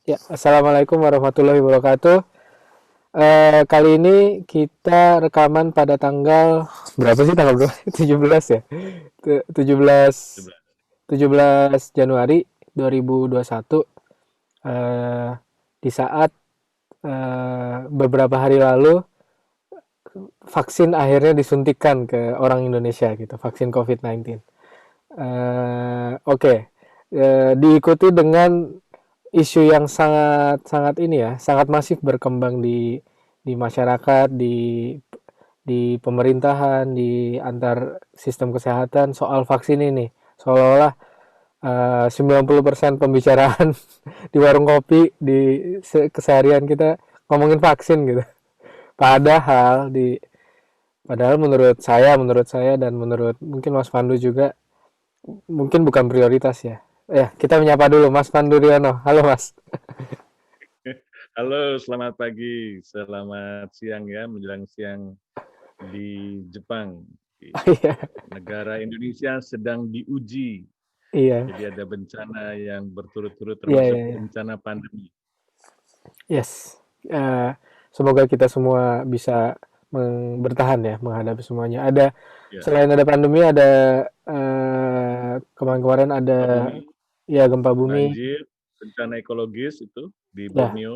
Ya, Assalamualaikum warahmatullahi wabarakatuh. Kali ini kita rekaman pada tanggal berapa sih tanggal berapa? 17 ya? 17 Coba. 17 Januari 2021. Eh, di saat beberapa hari lalu vaksin akhirnya disuntikan ke orang Indonesia gitu, vaksin COVID-19. Oke. Diikuti dengan isu yang sangat sangat ini ya, sangat masif berkembang di masyarakat, di pemerintahan, di antar sistem kesehatan soal vaksin ini. Seolah-olah 90% pembicaraan di warung kopi di keseharian kita ngomongin vaksin gitu. Padahal padahal menurut saya dan menurut mungkin Mas Pandu juga mungkin bukan prioritas ya. Kita menyapa dulu Mas Pandu Riono. Halo Mas. Halo, selamat pagi, selamat siang ya, menjelang siang di Jepang. Di Iya, negara Indonesia sedang diuji, iya, jadi ada bencana yang berturut-turut iya, termasuk iya, iya. bencana pandemi. Yes. Eh, Semoga kita semua bisa bertahan ya menghadapi semuanya. Ya, Selain ada pandemi, ada kemarin-kemarin ada gempa bumi, ya gempa bumi. banjir, bencana ekologis itu di Ya, Borneo,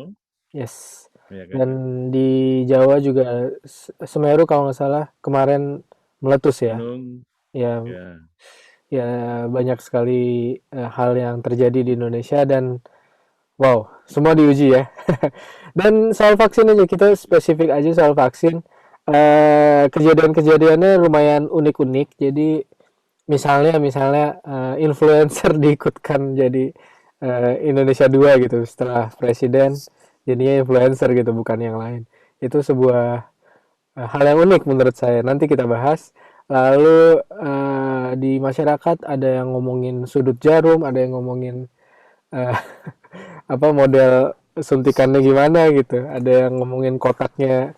yes. ya Dan kan, di Jawa juga Semeru kalau nggak salah kemarin meletus ya. gunung, Ya, ya, ya banyak sekali hal yang terjadi di Indonesia dan wow, semua diuji ya. Dan soal vaksin aja, kita spesifik aja soal vaksin. Kejadian-kejadiannya lumayan unik-unik. Jadi misalnya influencer diikutkan jadi Indonesia 2 gitu setelah presiden jadinya influencer gitu bukan yang lain. Itu sebuah hal yang unik menurut saya. Nanti kita bahas. Lalu di masyarakat ada yang ngomongin sudut jarum, ada yang ngomongin eh, apa model suntikannya gimana gitu. Ada yang ngomongin kotaknya,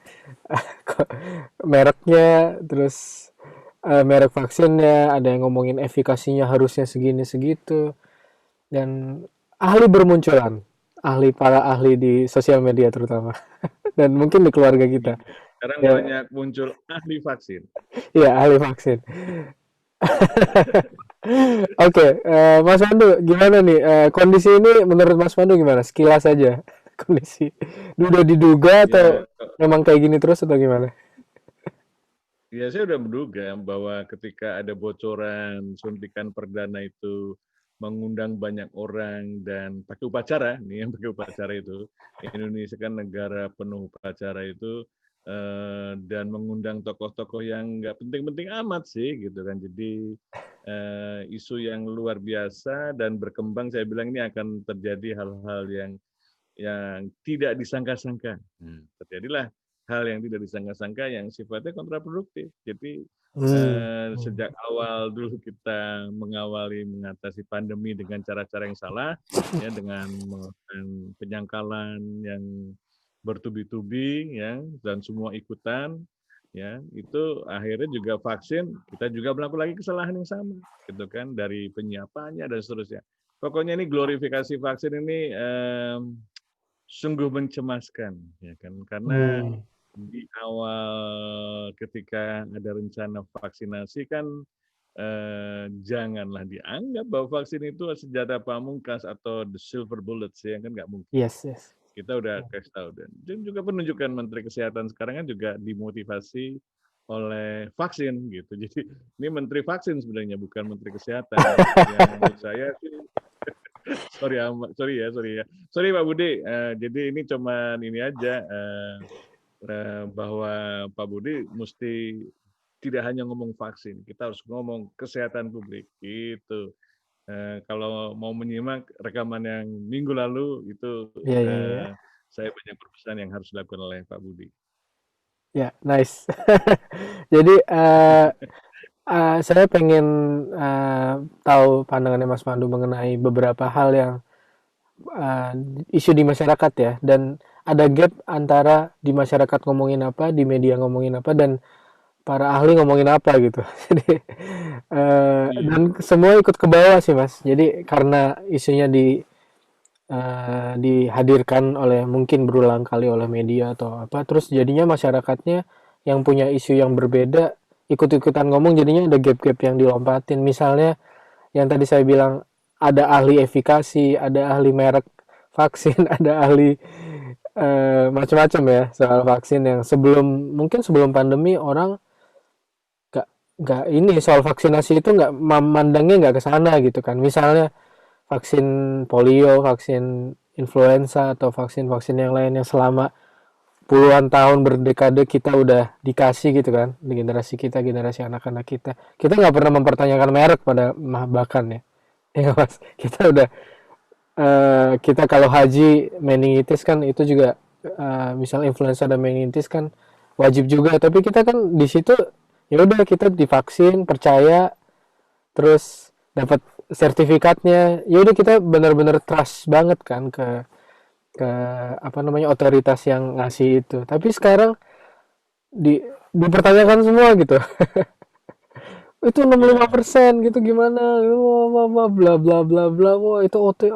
mereknya, terus merek vaksinnya, ada yang ngomongin efikasinya harusnya segini segitu, dan ahli bermunculan, para ahli di sosial media terutama, dan mungkin di keluarga kita. iya. Sekarang Ya, banyak muncul ahli vaksin. ya ahli vaksin. Oke, Mas Pandu, gimana nih kondisi ini menurut Mas Pandu gimana? Sekilas aja kondisi. Udah diduga Ya, atau memang kayak gini terus atau gimana? ya, saya sudah menduga bahwa ketika ada bocoran suntikan perdana itu mengundang banyak orang dan pakai upacara, nih yang pakai upacara itu, Indonesia kan negara penuh upacara itu, dan mengundang tokoh-tokoh yang nggak penting-penting amat sih, gitu kan. Jadi isu yang luar biasa dan berkembang, saya bilang ini akan terjadi hal-hal yang tidak disangka-sangka. Terjadilah hal yang tidak disangka-sangka yang sifatnya kontraproduktif. Jadi Hmm. Hmm. sejak awal dulu kita mengawali mengatasi pandemi dengan cara-cara yang salah, ya dengan melakukan penyangkalan yang bertubi-tubi, ya dan semua ikutan, ya itu akhirnya juga vaksin kita juga melakukan lagi kesalahan yang sama, gitu kan dari penyiapannya dan seterusnya. Pokoknya ini glorifikasi vaksin ini sungguh mencemaskan, ya kan? Karena Hmm. di awal ketika ada rencana vaksinasi kan janganlah dianggap bahwa vaksin itu senjata pamungkas atau the silver bullet sih, kan nggak mungkin. Yes, yes. Kita udah kasih tahu dan juga penunjukan Menteri Kesehatan sekarang kan juga dimotivasi oleh vaksin gitu. Jadi ini Menteri Vaksin sebenarnya bukan Menteri Kesehatan. Yang menurut saya sih sorry Pak Budi. Jadi ini cuman ini aja bahwa Pak Budi mesti tidak hanya ngomong vaksin, kita harus ngomong kesehatan publik gitu. Kalau mau menyimak rekaman yang minggu lalu itu Ya, ya, ya. saya banyak pesan yang harus dilakukan oleh Pak Budi. Ya, nice. Jadi saya pengen tahu pandangannya Mas Pandu mengenai beberapa hal yang eh, isu di masyarakat ya, dan ada gap antara di masyarakat ngomongin apa, di media ngomongin apa, dan para ahli ngomongin apa gitu. Jadi Iya, dan semua ikut ke bawah sih Mas. Jadi karena isunya dihadirkan oleh mungkin berulang kali oleh media atau apa, terus jadinya masyarakatnya yang punya isu yang berbeda ikut-ikutan ngomong, jadinya ada gap-gap yang dilompatin. Misalnya yang tadi saya bilang, ada ahli efikasi, ada ahli merek vaksin, ada ahli macam-macam ya soal vaksin, yang mungkin sebelum pandemi orang nggak nggak ini soal vaksinasi itu nggak mandangnya nggak ke sana gitu kan. Misalnya vaksin polio, vaksin influenza, atau vaksin-vaksin yang lain yang selama puluhan tahun berdekade kita udah dikasih gitu kan, di generasi kita, generasi anak-anak kita. Kita nggak pernah mempertanyakan merek pada bahkan ya. Ya Mas, kita udah kita kalau haji meningitis kan itu juga misal influenza dan meningitis kan wajib juga, tapi kita kan di situ ya udah kita divaksin, percaya, terus dapat sertifikatnya, ya udah kita benar-benar trust banget kan ke apa namanya otoritas yang ngasih itu. Tapi sekarang di dipertanyakan semua gitu. Itu Ya, 65% gitu gimana? Wah, bla bla bla bla. Wah, itu OT.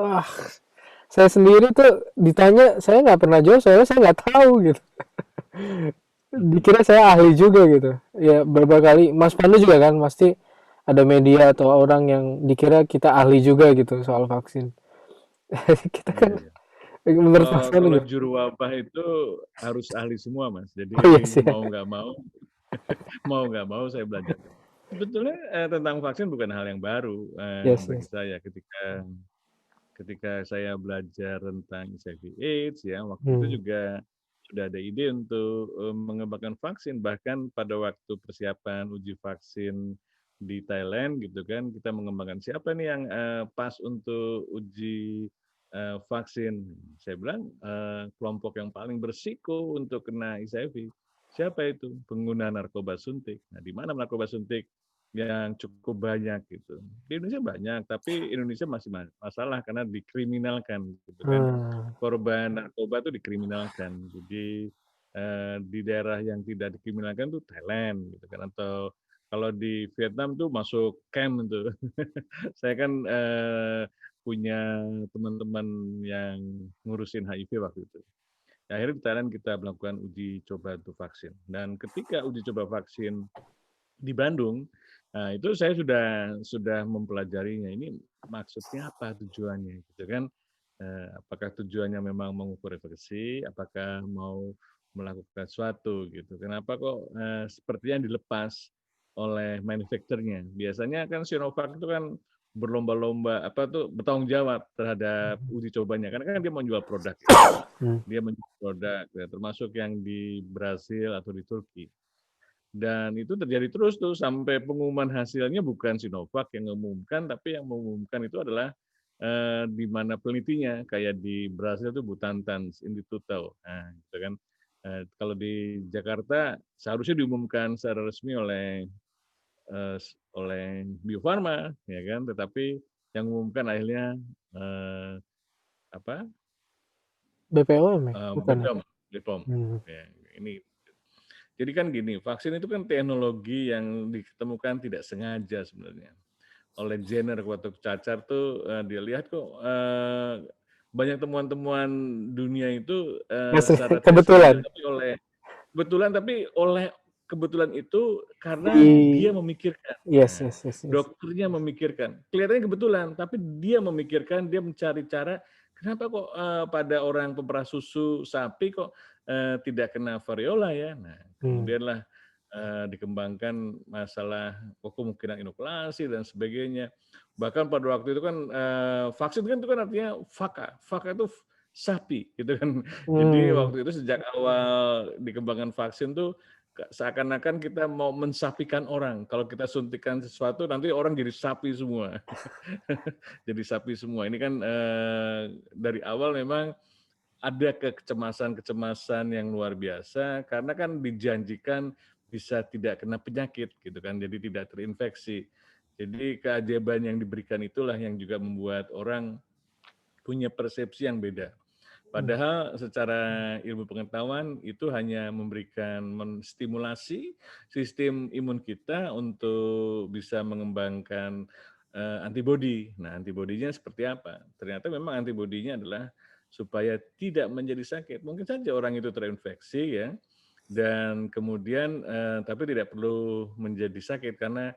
Saya sendiri tuh ditanya, saya nggak pernah jawab, soalnya saya nggak tahu gitu. Dikira saya ahli juga gitu. Ya beberapa kali, Mas Pandu juga kan pasti ada media atau orang yang dikira kita ahli juga gitu soal vaksin. Kita iya, kan iya. menurut Kalau Mas Pandu kalau gitu. juru wabah itu harus ahli semua, Mas. Jadi Oh iya sih. mau nggak mau, mau nggak mau saya belajar. Sebetulnya tentang vaksin bukan hal yang baru Yes, bagi yes. saya ketika ketika saya belajar tentang HIV/AIDS ya waktu itu Hmm. juga sudah ada ide untuk mengembangkan vaksin, bahkan pada waktu persiapan uji vaksin di Thailand gitu kan kita mengembangkan siapa nih yang pas untuk uji vaksin. Saya bilang kelompok yang paling bersiko untuk kena HIV siapa itu? Pengguna narkoba suntik. Nah, di mana narkoba suntik yang cukup banyak gitu. Di Indonesia banyak, tapi Indonesia masih masalah karena dikriminalkan gitu kan. Hmm. Korban narkoba itu dikriminalkan. Jadi di daerah yang tidak dikriminalkan itu Thailand gitu kan, atau kalau di Vietnam tuh masuk camp itu. Saya kan punya teman-teman yang ngurusin HIV waktu itu. Akhirnya di Thailand kita melakukan uji coba untuk vaksin. Dan ketika uji coba vaksin di Bandung, nah itu saya sudah mempelajarinya. Ini maksudnya apa tujuannya, gitu kan? Apakah tujuannya memang mengukur efekasi, apakah mau melakukan sesuatu, gitu. Kenapa kok sepertinya dilepas oleh manufakturnya? Biasanya kan Sinovac itu kan berlomba-lomba apa tuh bertanggung jawab terhadap uji cobanya, karena kan dia menjual produk ya. Hmm. Dia menjual produk, ya, termasuk yang di Brasil atau di Turki. Dan itu terjadi terus tuh sampai pengumuman hasilnya bukan Sinovac yang mengumumkan, tapi yang mengumumkan itu adalah di mana penelitinya, kayak di Brasil itu Butantan Institute. Nah, gitu kan. Kalau di Jakarta seharusnya diumumkan secara resmi eh, oleh Bio Farma, ya kan. Tetapi yang mengumumkan akhirnya apa? BPOM ya? Bukan ya? BPOM, BPOM. Hmm. Ya, ini jadi kan gini, vaksin itu kan teknologi yang ditemukan tidak sengaja sebenarnya oleh Jenner waktu cacar tuh dia lihat kok banyak temuan-temuan dunia itu Yes, secara tidak sengaja, kebetulan. tapi oleh kebetulan itu karena dia Di memikirkan. yes, Nah, yes, yes, yes. dokternya memikirkan. Kelihatannya kebetulan, tapi dia memikirkan, dia mencari cara kenapa kok pada orang pemerah susu sapi kok tidak kena variola ya. Nah, Hmm. kemudianlah dikembangkan masalah kemungkinan inokulasi dan sebagainya. Bahkan pada waktu itu kan vaksin kan itu kan artinya faka itu sapi gitu kan. Jadi Hmm. waktu itu sejak awal dikembangkan vaksin tuh seakan-akan kita mau mensapikan orang. Kalau kita suntikan sesuatu nanti orang jadi sapi semua. Jadi sapi semua. Ini kan dari awal memang ada kecemasan-kecemasan yang luar biasa karena kan dijanjikan bisa tidak kena penyakit gitu kan, jadi tidak terinfeksi. Jadi keajaiban yang diberikan itulah yang juga membuat orang punya persepsi yang beda. Hmm. Padahal secara ilmu pengetahuan itu hanya memberikan menstimulasi sistem imun kita untuk bisa mengembangkan antibodi. Nah, antibodinya seperti apa? Ternyata memang antibodinya adalah supaya tidak menjadi sakit. Mungkin saja orang itu terinfeksi ya, dan kemudian tapi tidak perlu menjadi sakit karena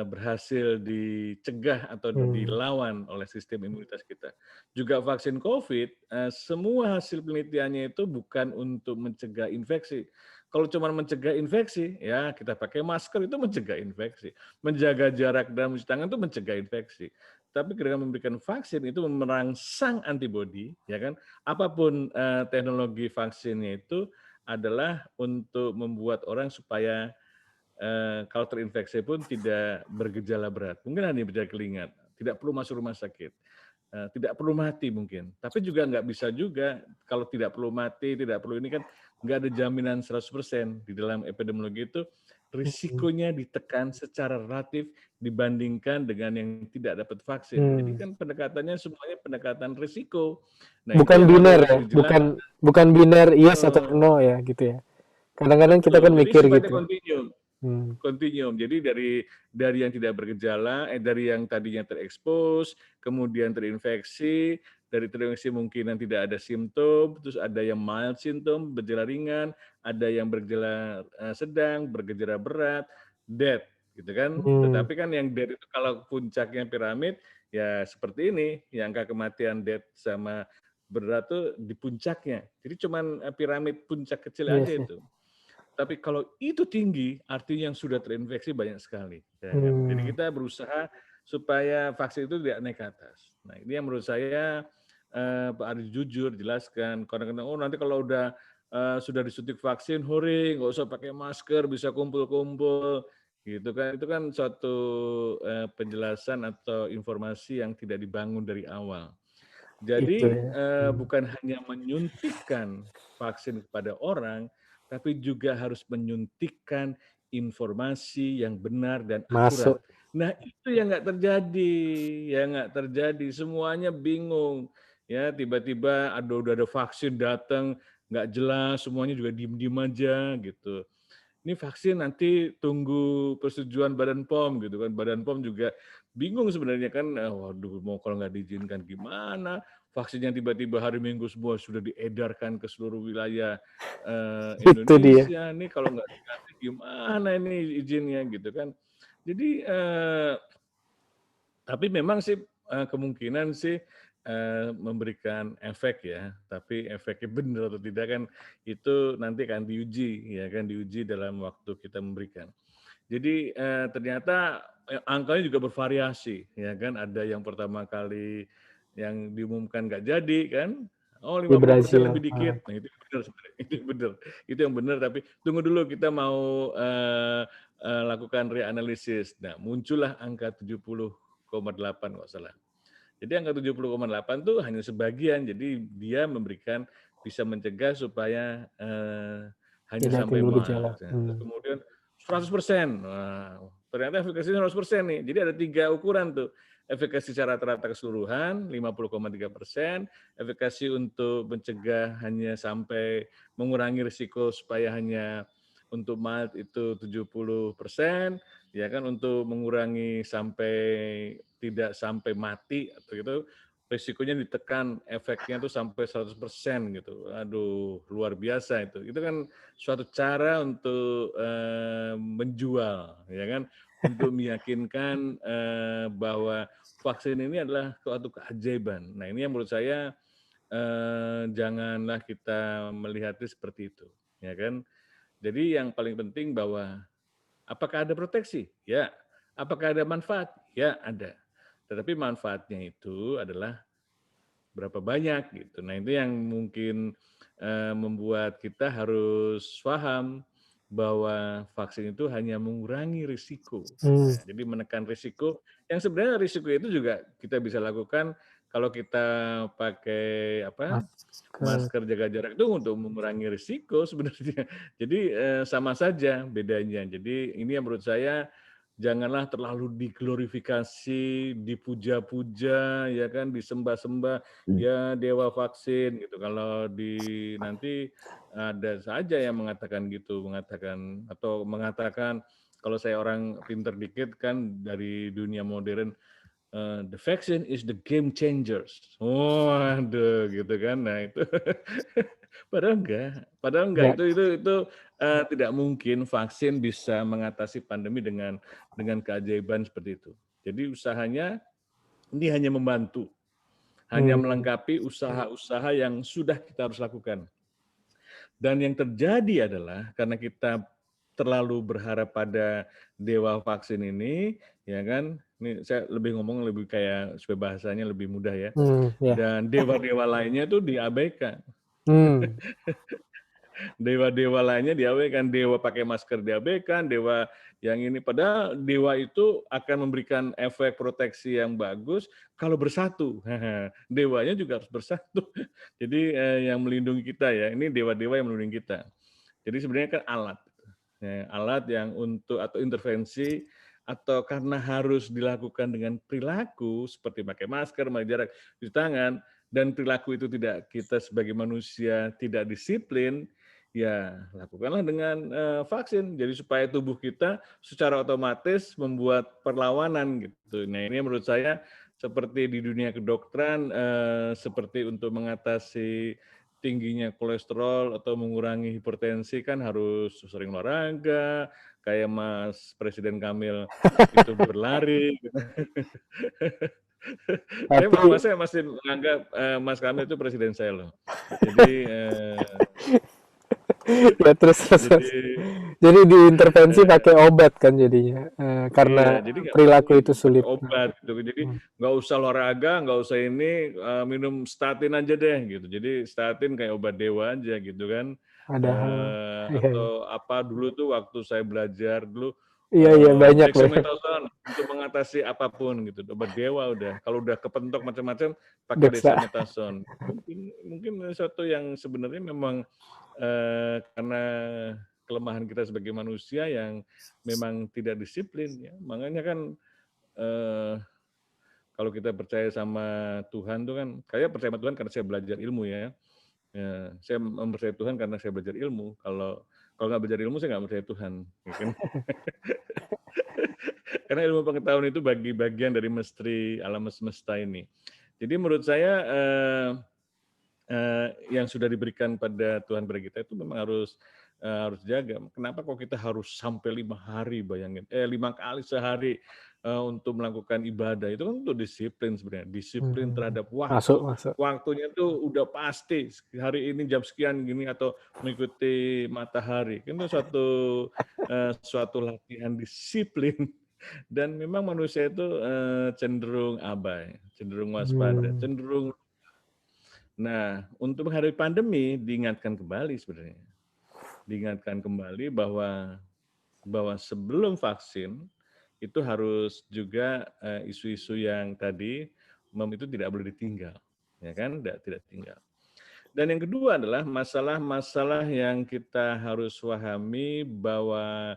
berhasil dicegah atau Hmm. dilawan oleh sistem imunitas kita. Juga vaksin COVID, semua hasil penelitiannya itu bukan untuk mencegah infeksi. Kalau cuma mencegah infeksi, ya kita pakai masker itu mencegah infeksi. Menjaga jarak dalam mencuci tangan itu mencegah infeksi. Tapi ketika memberikan vaksin itu merangsang antibodi, ya kan? Apapun teknologi vaksinnya itu adalah untuk membuat orang supaya kalau terinfeksi pun tidak bergejala berat. Mungkin hanya bergejala keringat, tidak perlu masuk rumah sakit, tidak perlu mati mungkin. Tapi juga nggak bisa juga kalau tidak perlu mati, tidak perlu ini kan nggak ada jaminan 100%. Di dalam epidemiologi itu Hmm. risikonya ditekan secara relatif dibandingkan dengan yang tidak dapat vaksin. Jadi Hmm. kan pendekatannya semuanya pendekatan risiko. Nah itu Bukan yang biner harus ya, bukan dijelaskan. bukan biner yes atau no ya gitu ya. Kadang-kadang kita kan Betul, jadi mikir sifatnya gitu. kontinu. Hmm. Kontinum. Jadi dari yang tidak bergejala, dari yang tadinya terekspos, kemudian terinfeksi, dari terinfeksi mungkinan tidak ada simptom, terus ada yang mild symptom, bergejala ringan, ada yang bergejala sedang, bergejala berat, death, gitu kan. Hmm. Tetapi kan yang death itu kalau puncaknya piramid, ya seperti ini, yang angka kematian death sama berat tuh di puncaknya. Jadi cuman piramid puncak kecil Iya aja sih. itu. Tapi kalau itu tinggi, artinya yang sudah terinfeksi banyak sekali. Ya kan? Jadi Hmm. kita berusaha supaya vaksin itu tidak naik ke atas. Nah ini yang menurut saya Pak Adi jujur jelaskan. Kadang-kadang oh nanti kalau udah sudah disuntik vaksin, hore, nggak usah pakai masker, bisa kumpul-kumpul, gitu kan? Itu kan suatu penjelasan atau informasi yang tidak dibangun dari awal. Itu Jadi ya. Hmm. bukan hanya menyuntikkan vaksin kepada orang, tapi juga harus menyuntikkan informasi yang benar dan akurat. Masuk. Nah itu yang nggak terjadi, yang nggak terjadi. Semuanya bingung, ya tiba-tiba udah ada vaksin datang nggak jelas, semuanya juga diem-diem aja gitu. Ini vaksin nanti tunggu persetujuan Badan POM gitu kan. Badan POM juga bingung sebenarnya kan, waduh mau kalau nggak diizinkan gimana? Vaksin yang tiba-tiba hari Minggu semua sudah diedarkan ke seluruh wilayah Itu dia. Indonesia. Nih kalau nggak dikasih gimana ini izinnya gitu kan. Jadi tapi memang sih kemungkinan sih memberikan efek ya, tapi efeknya benar atau tidak kan itu nanti akan diuji ya kan diuji dalam waktu kita memberikan. Jadi ternyata angkanya juga bervariasi ya kan ada yang pertama kali yang diumumkan nggak jadi kan. Oh Di 50% Brazil. lebih dikit. Nah itu benar sebenarnya. Itu benar. Itu yang benar tapi tunggu dulu kita mau lakukan reanalisis. Nah, muncullah angka 70,8 nggak salah. Jadi angka 70,8 tuh hanya sebagian. Jadi dia memberikan bisa mencegah supaya hanya Tidak sampai timbul mild. gejala. Nah, terus Hmm. kemudian 100%. Nah, ternyata efikasinya 100% nih. Jadi ada 3 ukuran tuh. Efikasi secara rata-rata keseluruhan 50,3%, efikasi untuk mencegah hanya sampai mengurangi risiko supaya hanya untuk mild itu 70%, ya kan untuk mengurangi sampai tidak sampai mati atau gitu risikonya ditekan efeknya tuh sampai 100% gitu. Aduh, luar biasa itu. Itu kan suatu cara untuk menjual, ya kan, untuk meyakinkan bahwa vaksin ini adalah suatu keajaiban. Nah, ini yang menurut saya janganlah kita melihatnya seperti itu, ya kan. Jadi yang paling penting bahwa apakah ada proteksi? Ya. Apakah ada manfaat? Ya, ada. Tetapi manfaatnya itu adalah berapa banyak gitu. Nah, itu yang mungkin membuat kita harus paham bahwa vaksin itu hanya mengurangi risiko. Hmm. Ya, jadi menekan risiko yang sebenarnya risiko itu juga kita bisa lakukan kalau kita pakai apa? Masker. Masker jaga jarak itu untuk mengurangi risiko sebenarnya. Jadi sama saja bedanya. Jadi ini yang menurut saya janganlah terlalu diglorifikasi, dipuja-puja, ya kan, disembah-sembah, ya dewa vaksin gitu. Kalau nanti ada saja yang mengatakan gitu, mengatakan atau mengatakan kalau saya orang pinter dikit kan dari dunia modern, the vaccine is the game changers. Waduh, gitu kan. Nah itu padahal enggak. Nggak. Itu tidak mungkin vaksin bisa mengatasi pandemi dengan keajaiban seperti itu. Jadi usahanya ini hanya membantu, hanya Hmm. melengkapi usaha-usaha yang sudah kita harus lakukan. Dan yang terjadi adalah karena kita terlalu berharap pada dewa vaksin ini, ya kan? Ini saya lebih ngomong lebih kayak supaya bahasanya lebih mudah ya. Ya. Dan dewa-dewa lainnya tuh diabaikan. Hmm. Dewa-dewa lainnya diabaikan, dewa pakai masker diabaikan, dewa yang ini. Padahal dewa itu akan memberikan efek proteksi yang bagus kalau bersatu. Dewanya juga harus bersatu. Jadi yang melindungi kita ya, ini dewa-dewa yang melindungi kita. Jadi sebenarnya kan alat. Alat yang untuk atau intervensi atau karena harus dilakukan dengan perilaku seperti pakai masker, menjaga jarak, cuci tangan, dan perilaku itu tidak kita sebagai manusia tidak disiplin, ya lakukanlah dengan vaksin. Jadi supaya tubuh kita secara otomatis membuat perlawanan gitu. Nah ini menurut saya seperti di dunia kedokteran, seperti untuk mengatasi tingginya kolesterol atau mengurangi hipertensi kan harus sering olahraga, kayak Mas Presiden Kamil itu berlari. Tapi Saya masih menganggap Mas Kamil itu presiden saya loh. Jadi ya terus. jadi Jadi diintervensi eh, pakai obat kan jadinya. iya, Karena jadi nggak perlu perilaku itu pakai sulit. obat gitu. Jadi Hmm. nggak usah olahraga, nggak usah ini minum statin aja deh gitu. Jadi statin kayak obat dewa aja gitu kan. Padahal, iya, iya. Atau apa dulu tuh waktu saya belajar dulu Iya, iya, banyak, banyak. dexamethasone untuk mengatasi apapun gitu. Obat dewa udah. Kalau udah kepentok macam-macam pakai Deksa. dexamethasone. Mungkin sesuatu yang sebenarnya memang karena kelemahan kita sebagai manusia yang memang tidak disiplin ya. Makanya kan eh, kalau kita percaya sama Tuhan tuh kan, saya percaya sama Tuhan karena saya belajar ilmu ya. Ya, saya mempercayai Tuhan karena saya belajar ilmu. Kalau nggak belajar ilmu saya nggak percaya Tuhan, ya kan? Karena ilmu pengetahuan itu bagian dari misteri alam semesta ini. Jadi menurut saya yang sudah diberikan pada Tuhan pada kita itu memang harus jaga. Kenapa kok kita harus sampai 5 hari bayangin, 5 kali sehari untuk melakukan ibadah itu kan untuk disiplin sebenarnya, disiplin Hmm. terhadap waktu. Masuk, masuk. Waktunya tuh udah pasti hari ini jam sekian gini atau mengikuti matahari. Itu suatu latihan disiplin dan memang manusia itu cenderung abai, cenderung waspada, Hmm. cenderung. Nah, untuk menghadapi pandemi diingatkan kembali sebenarnya. Diingatkan kembali bahwa sebelum vaksin itu harus juga isu-isu yang tadi itu tidak boleh ditinggal, ya kan? Tidak tinggal. Dan yang kedua adalah masalah-masalah yang kita harus pahami bahwa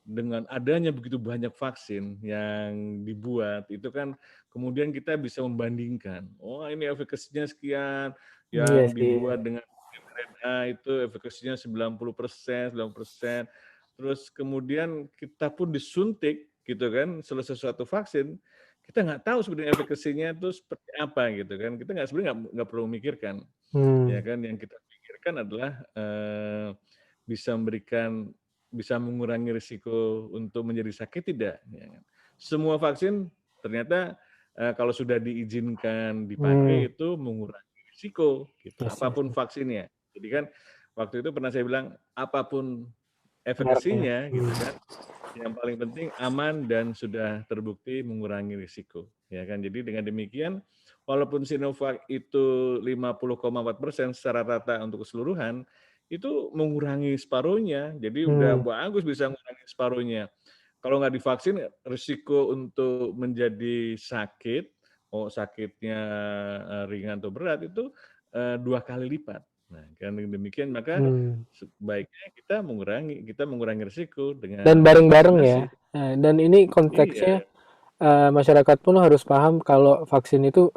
dengan adanya begitu banyak vaksin yang dibuat, itu kan kemudian kita bisa membandingkan. Oh, ini efekasinya sekian, Iya yang sih. dibuat dengan mRNA itu efekasinya 90%, 90%. Terus kemudian kita pun disuntik gitu kan, selesai suatu vaksin, kita nggak tahu sebenarnya efekasinya itu seperti apa gitu kan. Kita sebenarnya nggak perlu memikirkan, ya Hmm. kan. Yang kita pikirkan adalah bisa mengurangi risiko untuk menjadi sakit tidak. Ya kan? Semua vaksin ternyata kalau sudah diizinkan Hmm. dipakai itu mengurangi risiko, gitu. Yes, yes, Apapun yes. vaksinnya. Jadi kan waktu itu pernah saya bilang apapun Mereknya. efekasinya, gitu Hmm. kan. Yang paling penting aman dan sudah terbukti mengurangi risiko, ya kan. Jadi dengan demikian, walaupun Sinovac itu 50,4% secara rata untuk keseluruhan, itu mengurangi separuhnya. Jadi udah Hmm. bagus bisa mengurangi separuhnya. Kalau nggak divaksin, risiko untuk menjadi sakit, sakitnya ringan atau berat itu 2 kali lipat. Nah, karena demikian maka Hmm. sebaiknya kita mengurangi risiko Dan dengan bareng-bareng ya. vaksinasi. Dan ini Iya, konteksnya masyarakat pun harus paham kalau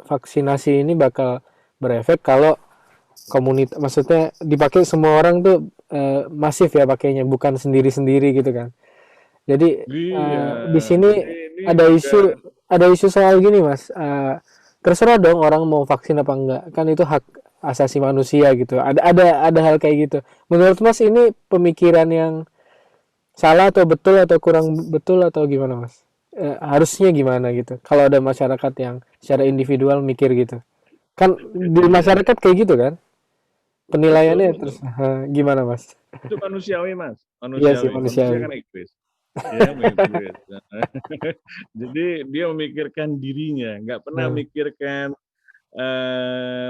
vaksinasi ini bakal berefek kalau komunitas, maksudnya dipakai semua orang tuh masif ya pakainya, bukan sendiri-sendiri gitu kan. Jadi Iya, di sini jadi ini ada juga isu ada isu soal gini Mas. Terserah dong orang mau vaksin apa enggak. Kan itu hak asasi manusia gitu. Ada hal kayak gitu. Menurut Mas ini pemikiran yang salah atau betul atau kurang betul atau gimana Mas? Harusnya gimana gitu. Kalau ada masyarakat yang secara individual mikir gitu. Kan di iya, masyarakat kayak gitu kan. betul, Penilaiannya terus betul. gimana Mas? Itu manusiawi, Mas. Iya sih Manusiawi. Manusia manusiawi. kan egois. Ya, egois. Jadi dia memikirkan dirinya, nggak pernah Nah, memikirkan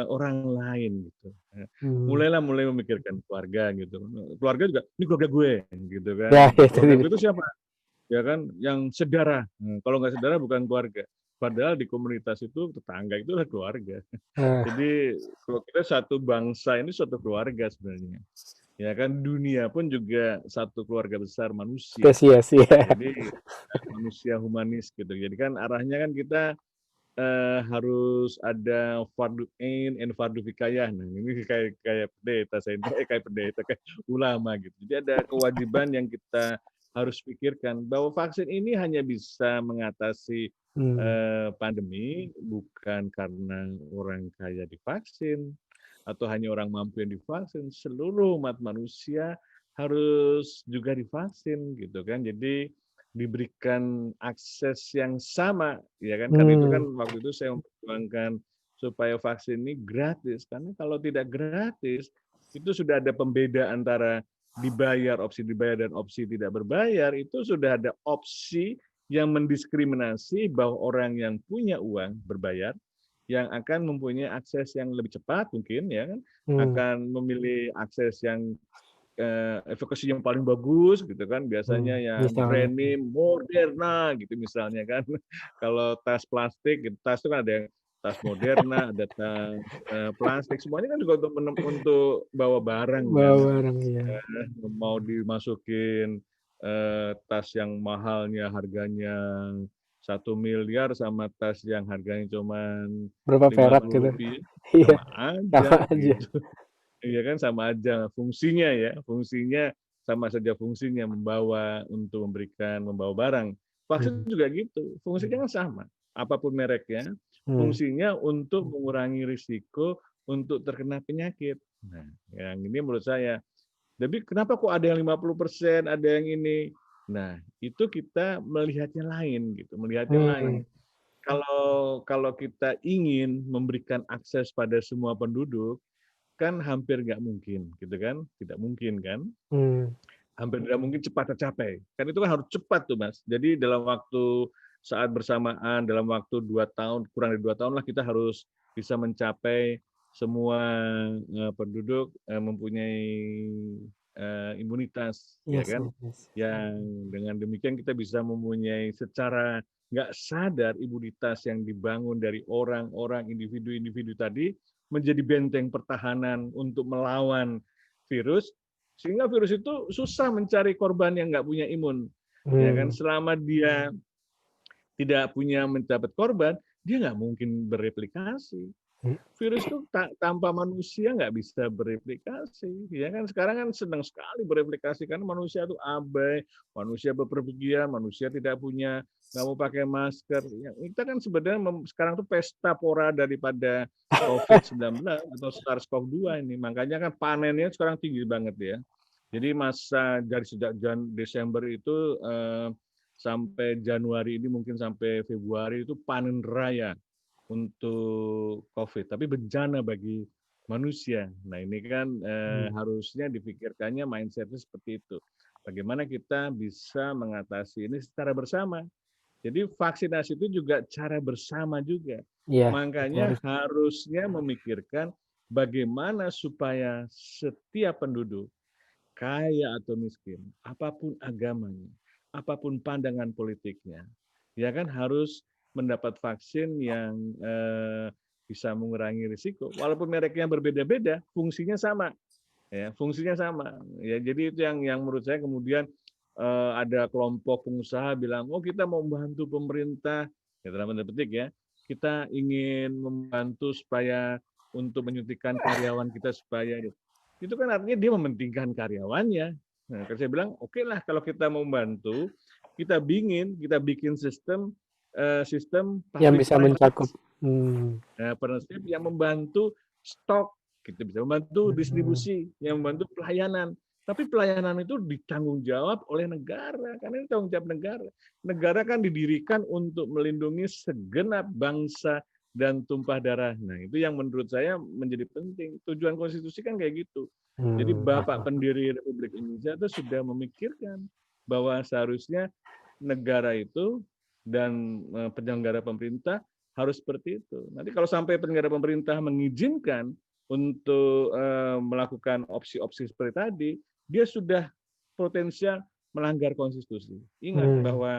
orang lain gitu. hmm. Mulai memikirkan keluarga gitu. Keluarga juga, ini keluarga gue gitu kan. Ya, itu Keluarga gue tadi. itu siapa? Ya kan, yang sedara. Kalau nggak sedara bukan keluarga. Padahal di komunitas itu tetangga itu adalah keluarga. Nah, Jadi kalau kita satu bangsa ini suatu keluarga sebenarnya. Ya kan dunia pun juga satu keluarga besar manusia. spesies ya. Jadi manusia humanis gitu. Jadi kan arahnya kan kita harus ada fardu ain and fardu kifayah. Nah, ini kayak kayak pendeta saya kayak pendeta kayak ulama gitu. Jadi ada kewajiban yang kita harus pikirkan bahwa vaksin ini hanya bisa mengatasi Hmm. pandemi bukan karena orang kaya divaksin atau hanya orang mampu yang divaksin, seluruh umat manusia harus juga divaksin gitu kan. Jadi diberikan akses yang sama, ya kan? Karena itu kan Hmm. waktu itu saya memperjuangkan supaya vaksin ini gratis. Karena kalau tidak gratis, itu sudah ada pembeda antara opsi dibayar dan opsi tidak berbayar. Itu sudah ada opsi yang mendiskriminasi bahwa orang yang punya uang berbayar yang akan mempunyai akses yang lebih cepat mungkin ya kan Hmm. akan memilih akses yang efikasi yang paling bagus gitu kan biasanya yang Misalnya. brand name Moderna gitu misalnya kan kalau tas plastik tas itu kan ada yang tas Moderna ada tas plastik semuanya kan juga untuk bawa barang kan Bawa barang ya. mau dimasukin tas yang mahalnya harganya 1 miliar sama tas yang harganya cuma Berapa lima perak puluh gitu. rupiah Iya, sama sama aja aja. gitu. Iya kan sama aja fungsinya ya, fungsinya sama saja fungsinya untuk membawa barang. Hmm. Vaksin juga gitu, fungsinya kan sama. Apapun mereknya, Hmm. fungsinya untuk mengurangi risiko untuk terkena penyakit. Nah, yang ini menurut saya. Tapi kenapa kok ada yang 50%, ada yang ini? Nah, itu kita melihatnya lain gitu, melihatnya lain. Hmm. Kalau kita ingin memberikan akses pada semua penduduk, kan hampir nggak mungkin, gitu kan? Tidak mungkin kan? Hmm. Hampir tidak mungkin cepat tercapai. Kan itu kan harus cepat tuh, Mas. Jadi dalam waktu saat bersamaan, dalam waktu 2 tahun, kurang dari 2 tahun lah kita harus bisa mencapai semua penduduk mempunyai imunitas, ya Yes, kan? yes, yes. Yang dengan demikian kita bisa mempunyai secara nggak sadar imunitas yang dibangun dari orang-orang individu-individu tadi menjadi benteng pertahanan untuk melawan virus sehingga virus itu susah mencari korban yang nggak punya imun ya kan Hmm. selama dia tidak punya mendapat korban dia nggak mungkin bereplikasi virus itu tanpa manusia nggak bisa bereplikasi ya kan sekarang kan senang sekali bereplikasi karena manusia itu abai manusia bepergian manusia tidak punya nggak mau pakai masker ya, kita kan sebenarnya sekarang tuh pesta pora daripada COVID-19 atau SARS-CoV-2 ini makanya kan panennya sekarang tinggi banget ya jadi masa dari sejak Desember itu sampai Januari ini mungkin sampai Februari itu panen raya untuk COVID, tapi bencana bagi manusia. Nah ini kan Hmm. harusnya dipikirkannya mindsetnya seperti itu. Bagaimana kita bisa mengatasi ini secara bersama. Jadi vaksinasi itu juga cara bersama juga. Iya, itu Makanya harus. harusnya memikirkan bagaimana supaya setiap penduduk kaya atau miskin, apapun agamanya, apapun pandangan politiknya, ya kan harus mendapat vaksin yang bisa mengurangi risiko. Walaupun mereknya berbeda-beda, fungsinya sama, ya fungsinya sama. Ya jadi itu yang menurut saya kemudian ada kelompok pengusaha bilang, oh kita mau membantu pemerintah, ya dalam tanda petik ya, kita ingin membantu supaya untuk menyuntikkan karyawan kita supaya itu kan artinya dia mementingkan karyawannya. Nah, saya bilang, oke lah kalau kita mau membantu, kita bikin sistem Yang public bisa mencakup. partnership, Hmm. partnership yang membantu stok, gitu, bisa membantu Hmm. distribusi, yang membantu pelayanan. Tapi pelayanan itu ditanggung jawab oleh negara, karena ini tanggung jawab negara. Negara kan didirikan untuk melindungi segenap bangsa dan tumpah darah. Nah, itu yang menurut saya menjadi penting. Tujuan konstitusi kan kayak gitu. Jadi Hmm. Bapak pendiri Republik Indonesia itu sudah memikirkan bahwa seharusnya negara itu dan penyelenggara pemerintah harus seperti itu. Nanti kalau sampai penyelenggara pemerintah mengizinkan untuk melakukan opsi-opsi seperti tadi, dia sudah potensial melanggar konstitusi. Ingat bahwa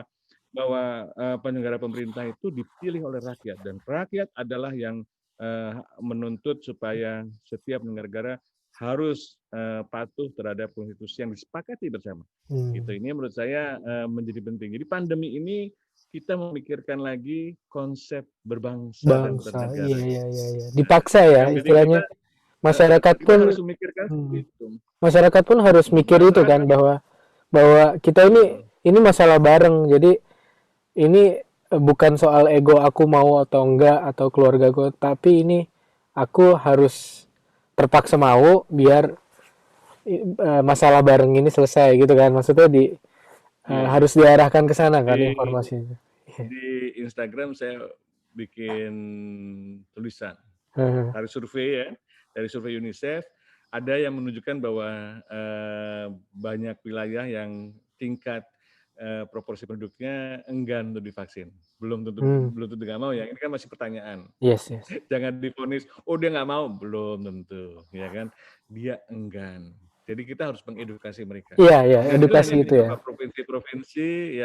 penyelenggara pemerintah itu dipilih oleh rakyat, dan rakyat adalah yang menuntut supaya setiap negara harus patuh terhadap konstitusi yang disepakati bersama. Gitu. Ini menurut saya menjadi penting. Jadi pandemi ini kita memikirkan lagi konsep berbangsa dan Bangsa, bernegara. iya. Dipaksa ya, Kan? Jadi istilahnya masyarakat kita pun, harus memikirkan seperti itu. masyarakat pun harus mikir itu kan, Masyarakat, bahwa kita ini masalah bareng. Jadi ini bukan soal ego aku mau atau enggak atau keluargaku, tapi ini aku harus terpaksa mau biar masalah bareng ini selesai gitu kan. Maksudnya ya, harus diarahkan ke sana kan di informasinya. di Instagram saya bikin tulisan dari survei UNICEF, ada yang menunjukkan bahwa banyak wilayah yang tingkat proporsi penduduknya enggan untuk divaksin. Belum tentu nggak mau ya. Ini kan masih pertanyaan. Yes. Jangan divonis, oh dia nggak mau, belum tentu, ya kan? Dia enggan. Jadi kita harus mengedukasi mereka. Iya, Dan itu hanya edukasi itu ya. beberapa provinsi-provinsi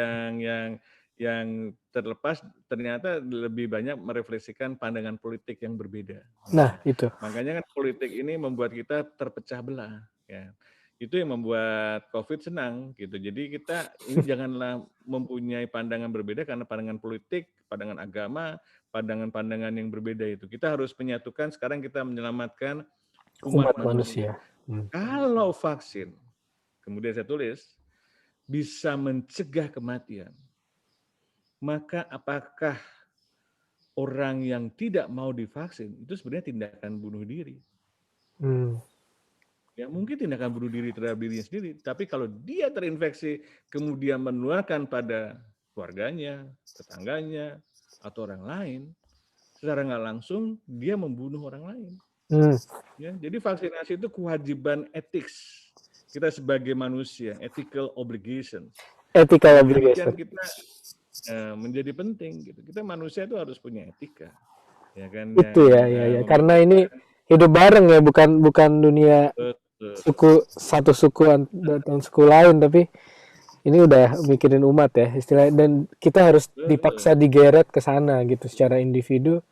yang terlepas ternyata lebih banyak merefleksikan pandangan politik yang berbeda. Nah, itu. Makanya kan politik ini membuat kita terpecah belah. Ya. Itu yang membuat COVID senang gitu. Jadi kita ini janganlah mempunyai pandangan berbeda karena pandangan politik, pandangan agama, pandangan-pandangan yang berbeda itu. Kita harus menyatukan. Sekarang kita menyelamatkan umat manusia. Kalau vaksin, kemudian saya tulis, bisa mencegah kematian, maka apakah orang yang tidak mau divaksin itu sebenarnya tindakan bunuh diri? Ya mungkin tindakan bunuh diri terhadap dirinya sendiri, tapi kalau dia terinfeksi kemudian menularkan pada keluarganya, tetangganya, atau orang lain, secara nggak langsung dia membunuh orang lain. Ya, jadi vaksinasi itu kewajiban etik kita sebagai manusia, ethical obligation. Ethical Dengan demikian obligation. kita menjadi penting gitu. Kita manusia itu harus punya etika, ya kan? Itu ya. Karena ini hidup bareng ya, bukan dunia satu suku dan suku lain, tapi ini udah mikirin umat ya istilahnya, dan kita harus dipaksa digeret ke sana gitu secara individu.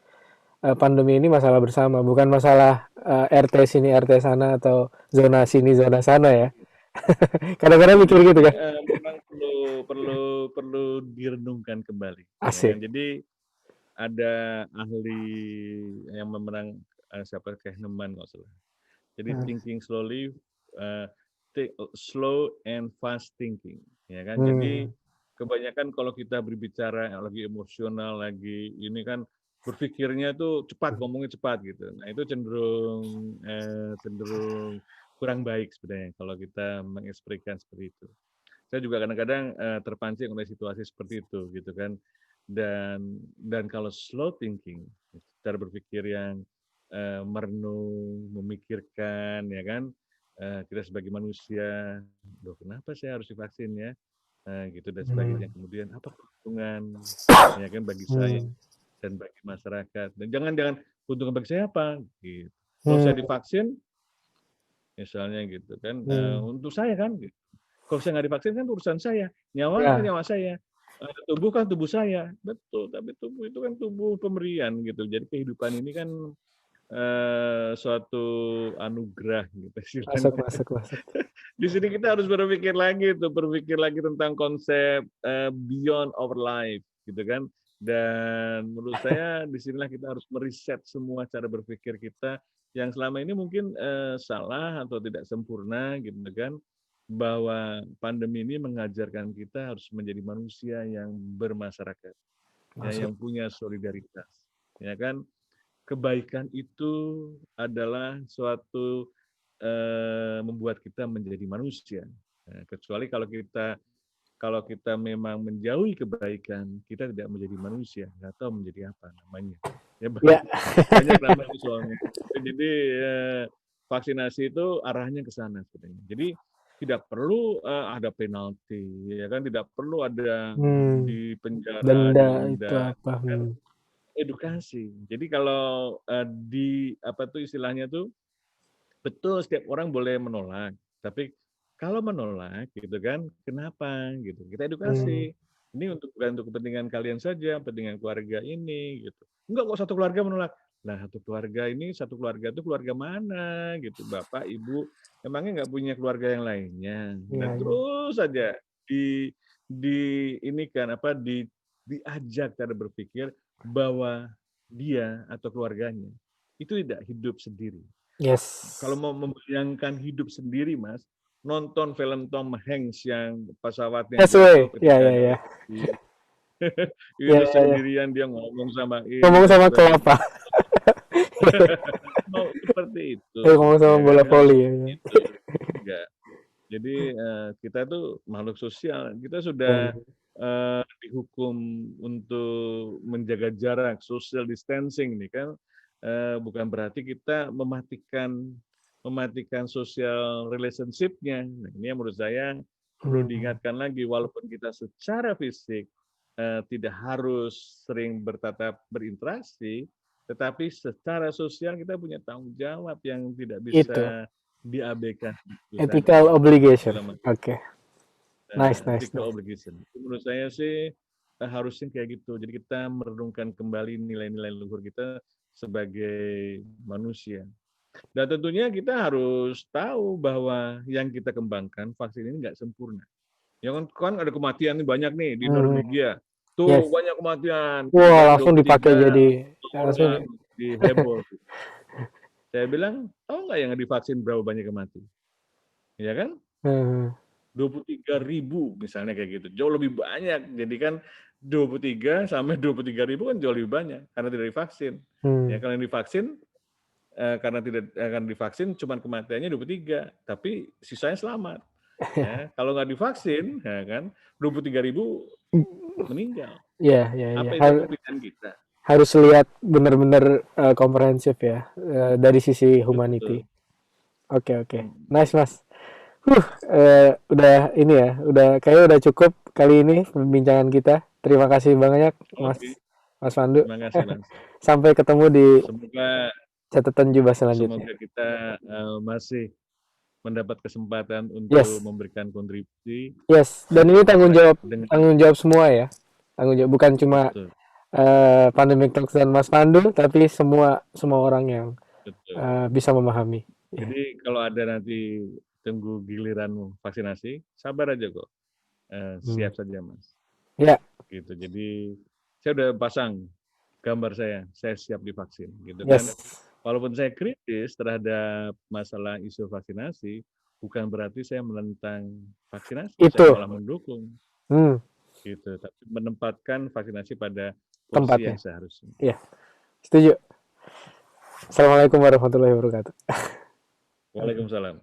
Pandemi ini masalah bersama, bukan masalah RT sini RT sana atau zona sini zona sana ya. Kadang-kadang mikir gitu kan. Memang perlu direnungkan kembali. Ya kan? Asik. Jadi ada ahli yang memenang siapa Kahneman nggak salah. Jadi thinking slowly, slow and fast thinking, ya kan? Jadi kebanyakan kalau kita berbicara lagi emosional, lagi ini kan berpikirnya tuh cepat, ngomongnya cepat gitu. Nah itu cenderung kurang baik sebenarnya kalau kita mengekspresikan seperti itu. Saya juga kadang-kadang terpancing oleh situasi seperti itu gitu kan. Dan kalau slow thinking, cara berpikir yang merenung, memikirkan, ya kan, kita sebagai manusia, loh kenapa saya harus divaksin ya, gitu dan sebagainya. Kemudian apa keuntungan, ya kan bagi saya dan bagi masyarakat. Dan jangan keuntungan bagi saya apa, gitu. Kalau saya divaksin, misalnya gitu kan, untuk saya kan, gitu. Kalau saya nggak divaksin kan urusan saya, nyawa kan nyawa saya. Tubuh kan tubuh saya, betul. Tapi tubuh itu kan tubuh pemberian gitu. Jadi kehidupan ini kan suatu anugerah gitu istilahnya. Masuk. Di sini kita harus berpikir lagi tentang konsep beyond our life gitu kan. Dan menurut saya disinilah kita harus meriset semua cara berpikir kita yang selama ini mungkin salah atau tidak sempurna gitu kan. bahwa pandemi ini mengajarkan kita harus menjadi manusia yang bermasyarakat, ya, Masuk. yang punya solidaritas, ya kan? Kebaikan itu adalah suatu membuat kita menjadi manusia. Nah, kecuali kalau kita memang menjauhi kebaikan, kita tidak menjadi manusia, nggak tahu menjadi apa namanya. Ya Ya. banyak banyak namanya soalnya. Jadi vaksinasi itu arahnya ke sana sebenarnya. Jadi tidak perlu ada penalti, ya kan? Tidak perlu ada Hmm, di penjara, denda itu didenda, apa? kan edukasi. Jadi kalau di apa tuh istilahnya tuh betul setiap orang boleh menolak, tapi kalau menolak gitu kan, kenapa gitu? Kita Hmm, edukasi. Ini bukan untuk kepentingan kalian saja, kepentingan keluarga ini gitu. Enggak kok satu keluarga menolak. Nah, satu keluarga itu keluarga mana gitu, Bapak, Ibu, emangnya nggak punya keluarga yang lainnya. iya, Nah, iya. terus saja di ini kan apa diajak cara berpikir bahwa dia atau keluarganya itu tidak hidup sendiri. Kalau Yes. mau membayangkan hidup sendiri, Mas, nonton film Tom Hanks yang pesawatnya Yes, jatuh way. Ya, ketika ya, ya. Ya, itu ya, ya. sendirian dia ngomong sama ini Ngomong dan sama sebagainya. kelapa. Mau seperti itu, Ngomong sama ya kan? bola Nggak voli mau ya. Ya. gitu. Enggak. Jadi kita tuh makhluk sosial. Kita sudah Hmm. dihukum untuk menjaga jarak, social distancing nih kan. Bukan berarti kita mematikan social relationship-nya. Nah, ini yang menurut saya perlu Hmm. diingatkan lagi, walaupun kita secara fisik tidak harus sering berinteraksi, tetapi secara sosial kita punya tanggung jawab yang tidak Itu bisa diabaikan itu tadi. ethical obligation. Itulah Mas. Oke. Nice, nice, Ethical nice. obligation. Menurut saya sih harusnya kayak gitu. Jadi kita merenungkan kembali nilai-nilai leluhur kita sebagai manusia. Dan tentunya kita harus tahu bahwa yang kita kembangkan vaksin ini nggak sempurna. Ya kan ada kematian nih banyak nih di Hmm. Norwegia. Tuh Yes. banyak kematian gitu Wah, kan langsung dipakai 23 jadi langsung. orang di heboh. Saya bilang, tahu nggak yang divaksin berapa banyak yang mati? Ya kan? Hmm. 23.000 misalnya kayak gitu. Jauh lebih banyak. Jadi kan 23 sampai 23.000 kan jauh lebih banyak karena tidak divaksin. Ya Hmm. kalau yang divaksin karena tidak akan divaksin cuma kematiannya 23, tapi sisanya selamat. Ya, kalau nggak divaksin, ya kan 23.000 meninggal. Ya, ya, ya. Apa itu kepentingan kita? Harus lihat benar-benar komprehensif ya dari sisi humanity. Betul. Oke, oke. Hmm. Nice, Mas. Udah ini ya, kayaknya udah cukup kali ini pembincangan kita. Terima kasih banyak, Mas Oke, Mas Pandu. terima kasih Mas. Sampai ketemu di Semoga catatan jubah selanjutnya. semoga kita masih mendapat kesempatan untuk Yes, memberikan kontribusi yes. Dan ini untuk masyarakat dengan tanggung jawab semua ya. Tanggung jawab bukan cuma betul, Pandemic Talks dan Mas Pandu, tapi semua semua orang yang betul. bisa memahami. Ya. Jadi kalau ada nanti tunggu giliranmu vaksinasi, sabar aja kok. Hmm. Siap saja Mas. Ya, Gitu. Jadi saya udah pasang gambar saya siap divaksin gitu kan. yes. Walaupun saya kritis terhadap masalah isu vaksinasi, bukan berarti saya menentang vaksinasi, saya Itu. malah mendukung Hmm, gitu. Tapi menempatkan vaksinasi pada posisi yang tempatnya. seharusnya. Ya, setuju. Assalamualaikum warahmatullahi wabarakatuh. Oke. Waalaikumsalam.